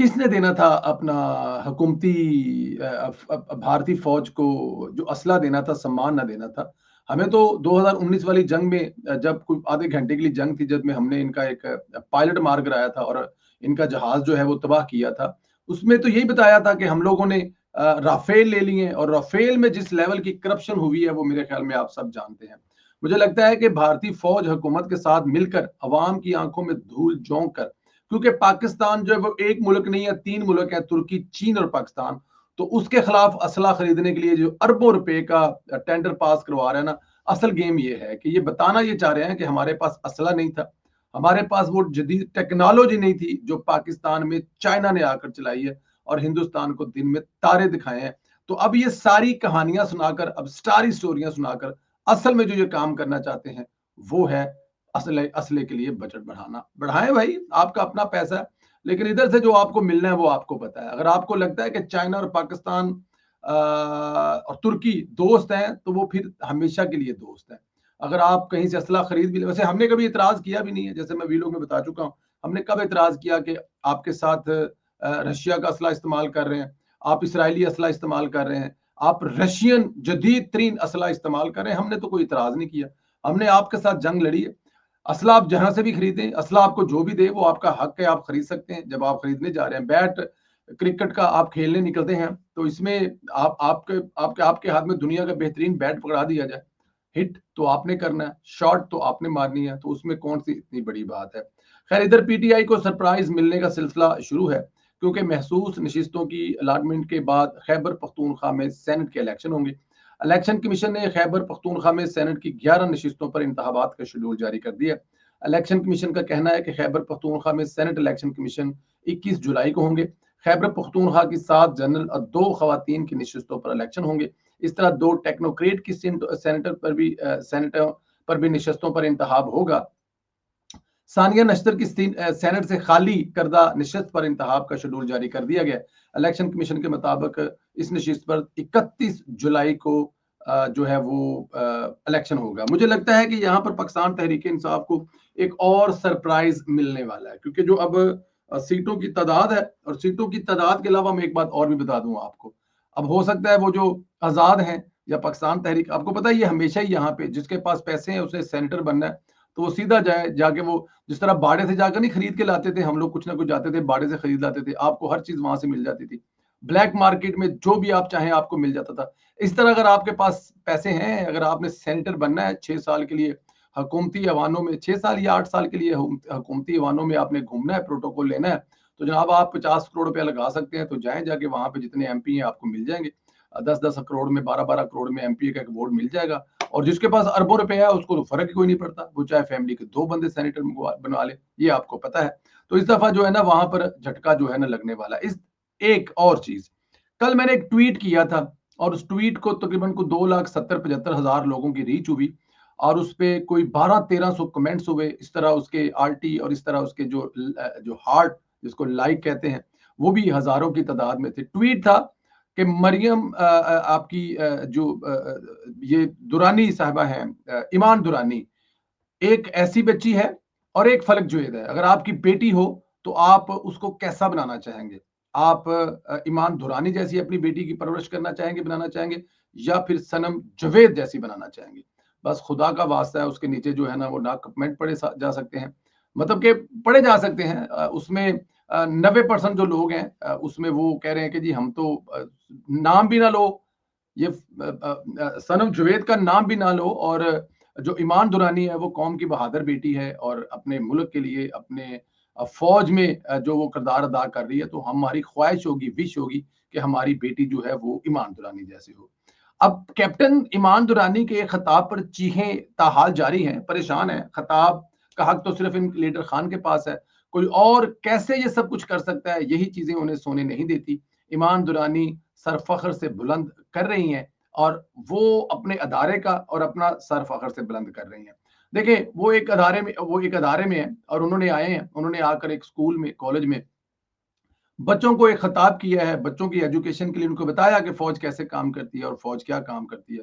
کس نے دینا تھا اپنا حکومتی بھارتی فوج کو جو اسلحہ دینا تھا، سامان نہ دینا تھا؟ ہمیں تو 2019 والی جنگ میں جب کوئی آدھے گھنٹے کے لیے جنگ تھی، جب میں ہم نے ان کا ایک پائلٹ مار کرایا تھا اور ان کا جہاز جو ہے وہ تباہ کیا تھا، اس میں تو یہی بتایا تھا کہ ہم لوگوں نے رافیل لے لیے، اور رافیل میں جس لیول کی کرپشن ہوئی ہے وہ میرے خیال میں آپ سب جانتے ہیں۔ مجھے لگتا ہے کہ بھارتی فوج حکومت کے ساتھ مل کر عوام کی آنکھوں میں دھول جھونک کر، کیونکہ پاکستان جو ہے وہ ایک ملک نہیں ہے، 3 ملک ہیں، ترکی، چین اور پاکستان، تو اس کے خلاف اسلحہ خریدنے کے لیے جو اربوں روپے کا ٹینڈر پاس کروا رہے ہیں نا، اصل گیم یہ ہے کہ یہ بتانا یہ چاہ رہے ہیں کہ ہمارے پاس اسلحہ نہیں تھا، ہمارے پاس وہ جدید ٹیکنالوجی نہیں تھی جو پاکستان میں چائنا نے آ کر چلائی ہے اور ہندوستان کو دن میں تارے دکھائے ہیں۔ تو اب یہ ساری کہانیاں سنا کر، اب سٹاری سٹوریاں سنا کر، اصل میں جو یہ کام کرنا چاہتے ہیں وہ ہے اسلحے کے لیے بجٹ بڑھانا۔ بڑھائیں بھائی، آپ کا اپنا پیسہ ہے، لیکن ادھر سے جو آپ کو ملنا ہے وہ آپ کو پتا ہے۔ اگر آپ کو لگتا ہے کہ چائنا اور پاکستان اور ترکی دوست ہیں تو وہ پھر ہمیشہ کے لیے دوست ہیں۔ اگر آپ کہیں سے اسلحہ خرید بھی لیں، ویسے ہم نے کبھی اعتراض کیا بھی نہیں ہے، جیسے میں ویڈیو میں بتا چکا ہوں، ہم نے کب اعتراض کیا کہ آپ کے ساتھ رشیا کا اسلحہ استعمال کر رہے ہیں، آپ اسرائیلی اسلحہ استعمال کر رہے ہیں، آپ رشین جدید ترین اسلحہ استعمال کر رہے ہیں، ہم نے تو کوئی اعتراض نہیں کیا۔ ہم نے آپ کے ساتھ جنگ لڑی ہے، اسلحہ آپ جہاں سے بھی خریدیں، اسلحہ آپ کو جو بھی دے وہ آپ کا حق ہے، آپ خرید سکتے ہیں۔ جب آپ خریدنے جا رہے ہیں، بیٹ کرکٹ کا آپ کھیلنے نکلتے ہیں تو اس میں آپ کے ہاتھ میں دنیا کا بہترین بیٹ پکڑا دیا جائے، ہٹ تو آپ نے کرنا ہے، شاٹ تو آپ نے مارنی ہے، تو اس میں کون سی اتنی بڑی بات ہے۔ خیر، ادھر پی ٹی آئی کو سرپرائز ملنے کا سلسلہ شروع ہے، کیونکہ محسوس نشستوں کی الاٹمنٹ کے بعد خیبر پختونخوا میں سینٹ کے الیکشن ہوں گے۔ الیکشن کمیشن نے خیبر پختونخوا میں سینٹ کی 11 نشستوں پر انتخابات کا شیڈول جاری کر دیا۔ الیکشن کمیشن کا کہنا ہے کہ خیبر پختونخوا میں سینٹ الیکشن کمیشن 21 جولائی کو ہوں گے۔ خیبر پختونخوا کی 7 جنرل اور 2 خواتین کی نشستوں پر الیکشن ہوں گے۔ اس طرح 2 ٹیکنوکریٹ کی سینٹر پر بھی نشستوں پر انتخاب ہوگا۔ ثانیہ نشتر کی سینٹ سے خالی کردہ نشست پر انتخاب کا شیڈول جاری کر دیا گیا۔ الیکشن کمیشن کے مطابق اس نشست پر 31 جولائی کو جو ہے وہ الیکشن ہوگا۔ مجھے لگتا ہے کہ یہاں پر پاکستان تحریک انصاف کو ایک اور سرپرائز ملنے والا ہے، کیونکہ جو اب سیٹوں کی تعداد ہے، اور سیٹوں کی تعداد کے علاوہ میں ایک بات اور بھی بتا دوں آپ کو، اب ہو سکتا ہے وہ جو آزاد ہیں یا پاکستان تحریک، آپ کو پتا ہے یہ ہمیشہ ہی یہاں پہ جس کے پاس پیسے ہیں اسے سینٹر بننا ہے، تو وہ سیدھا جا کے وہ جس طرح باڑے سے جا کر نہیں خرید کے لاتے تھے، ہم لوگ کچھ نہ کچھ جاتے تھے باڑے سے خرید لاتے تھے، آپ کو ہر چیز وہاں سے مل جاتی تھی، بلیک مارکیٹ میں جو بھی آپ چاہیں آپ کو مل جاتا تھا۔ اس طرح اگر آپ کے پاس پیسے ہیں، اگر آپ نے سینٹر بننا ہے 6 سال کے لیے حکومتی ایوانوں میں، 6 سال یا 8 سال کے لیے حکومتی ایوانوں میں آپ نے گھومنا ہے، پروٹوکول لینا ہے، تو جناب آپ 50 کروڑ روپیہ لگا سکتے ہیں، تو جائیں جا کے وہاں پہ جتنے ایم پی ہیں آپ کو مل جائیں گے، 10 کروڑ میں 12 کروڑ میں ایم پی کا ایک ووٹ مل جائے گا، اور جس کے پاس اربوں روپے ہے اس کو تو فرق ہی کوئی نہیں پڑتا، وہ چاہے فیملی کے 2 بندے سینیٹر بنوا لے، یہ آپ کو پتا ہے۔ تو اس دفعہ جو ہے نا وہاں پر جھٹکا جو ہے نا لگنے والا ہے۔ ایک اور چیز، کل میں نے ایک ٹویٹ کیا تھا، اور اس ٹویٹ کو تقریباً 2,70,75,000 لوگوں کی ریچ ہوئی، اور اس پہ کوئی 1200-1300 کمنٹس ہوئے، اس طرح اس کے آرٹی اور اس طرح اس کے جو ہارٹ جس کو لائک کہتے ہیں وہ بھی ہزاروں کی تعداد میں تھے۔ ٹویٹ تھا کہ مریم آپ کی جو یہ دورانی صاحبہ ہیں، ایمان دورانی، ایک ایسی بچی ہے اور ایک فلک جوید ہے، اگر آپ کی بیٹی ہو تو آپ اس کو کیسا بنانا چاہیں گے؟ آپ ایمان دورانی جیسی اپنی بیٹی کی پرورش کرنا چاہیں گے، بنانا چاہیں گے، یا پھر صنم جوید جیسی بنانا چاہیں گے؟ بس خدا کا واسطہ ہے، اس کے نیچے جو ہے نا وہ نا کمنٹ پڑھے جا سکتے ہیں، مطلب کہ پڑھے جا سکتے ہیں، اس میں 90% جو لوگ ہیں اس میں وہ کہہ رہے ہیں کہ جی ہم تو نام بھی نہ لو، یہ صنم جوید کا نام بھی نہ لو، اور جو ایمان دورانی ہے وہ قوم کی بہادر بیٹی ہے اور اپنے ملک کے لیے اپنے فوج میں جو وہ کردار ادا کر رہی ہے، تو ہماری خواہش ہوگی، وش ہوگی کہ ہماری بیٹی جو ہے وہ ایمان دورانی جیسے ہو۔ اب کیپٹن ایمان دورانی کے خطاب پر چیخیں تاحال جاری ہیں، پریشان ہیں، خطاب کا حق تو صرف ان لیڈر خان کے پاس ہے، کوئی اور کیسے یہ سب کچھ کر سکتا ہے؟ یہی چیزیں انہیں سونے نہیں دیتی۔ ایمان دورانی سر فخر سے بلند کر رہی ہیں، اور وہ اپنے ادارے کا اور اپنا سر فخر سے بلند کر رہی ہیں۔ دیکھیں وہ ایک ادارے میں ہیں، اور انہوں نے آئے ہیں، انہوں نے آ کر ایک اسکول میں، کالج میں بچوں کو ایک خطاب کیا ہے، بچوں کی ایجوکیشن کے لیے ان کو بتایا کہ فوج کیسے کام کرتی ہے اور فوج کیا کام کرتی ہے۔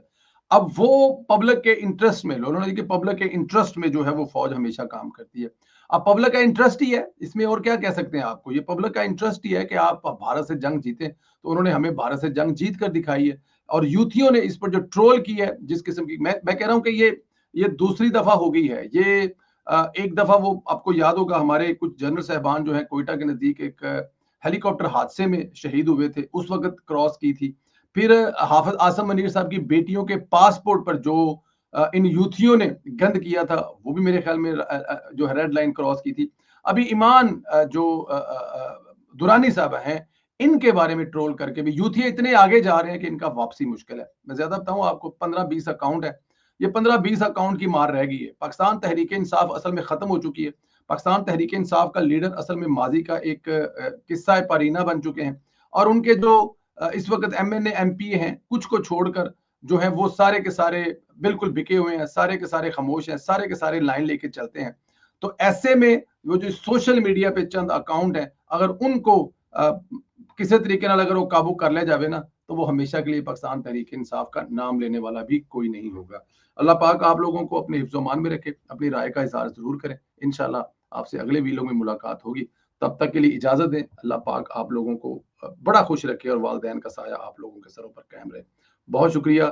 اب وہ پبلک کے انٹرسٹ میں، انہوں نے کہ پبلک کے انٹرسٹ میں جو ہے وہ فوج ہمیشہ کام کرتی ہے. اب پبلک کا انٹرسٹ ہی ہے اس میں، اور کیا کہہ سکتے ہیں آپ کو، یہ پبلک کا انٹرسٹ ہی ہے کہ آپ بھارت سے جنگ جیتیں. تو انہوں نے ہمیں بھارت سے جنگ جیت کر دکھائی ہے. اور یوتھیوں نے اس پر جو ٹرول کی ہے جس قسم کی، میں کہہ رہا ہوں کہ یہ دوسری دفعہ ہو گئی ہے. یہ ایک دفعہ وہ آپ کو یاد ہوگا، ہمارے کچھ جنرل صاحبان جو ہیں کوئٹہ کے نزدیک ایک ہیلی کاپٹر حادثے میں شہید ہوئے تھے، اس وقت کراس کی تھی. پھر حافظ اعظم منیر صاحب کی بیٹیوں کے پاسپورٹ پر جو ان یوتھیوں نے گند کیا تھا، وہ بھی میرے خیال میں جو ریڈ لائن کراس کی تھی. ابھی ایمان جو دورانی صاحب ہیں، ان کے بارے میں ٹرول کر کے بھی یوتھی اتنے آگے جا رہے ہیں کہ ان کا واپسی مشکل ہے. میں زیادہ بتاؤں آپ کو، 15-20 اکاؤنٹ ہے، یہ 15-20 اکاؤنٹ کی مار رہ گئی ہے. پاکستان تحریک انصاف اصل میں ختم ہو چکی ہے. پاکستان تحریک انصاف کا لیڈر اصل میں ماضی کا ایک قصہ پارینہ بن چکے ہیں. اور ان کے جو اس وقت M N A M P ہیں، کچھ کو چھوڑ کر جو ہے وہ سارے کے سارے بالکل بکے ہوئے ہیں، سارے کے سارے خاموش ہیں، سارے کے سارے لائن لے کے چلتے ہیں. تو ایسے میں وہ جو سوشل میڈیا پہ چند اکاؤنٹ ہیں، اگر ان کو کسی طریقے نال اگر وہ قابو کر لے جاوے نا، تو وہ ہمیشہ کے لیے پاکستان تحریک انصاف کا نام لینے والا بھی کوئی نہیں ہوگا. اللہ پاک آپ لوگوں کو اپنے حفظ و امان میں رکھے. اپنی رائے کا اظہار ضرور کریں. انشاءاللہ آپ سے اگلے ویلوں میں ملاقات ہوگی. تب تک کے لیے اجازت دیں. اللہ پاک آپ لوگوں کو بڑا خوش رکھے اور والدین کا سایہ آپ لوگوں کے سروں پر قائم رہے. بہت شکریہ.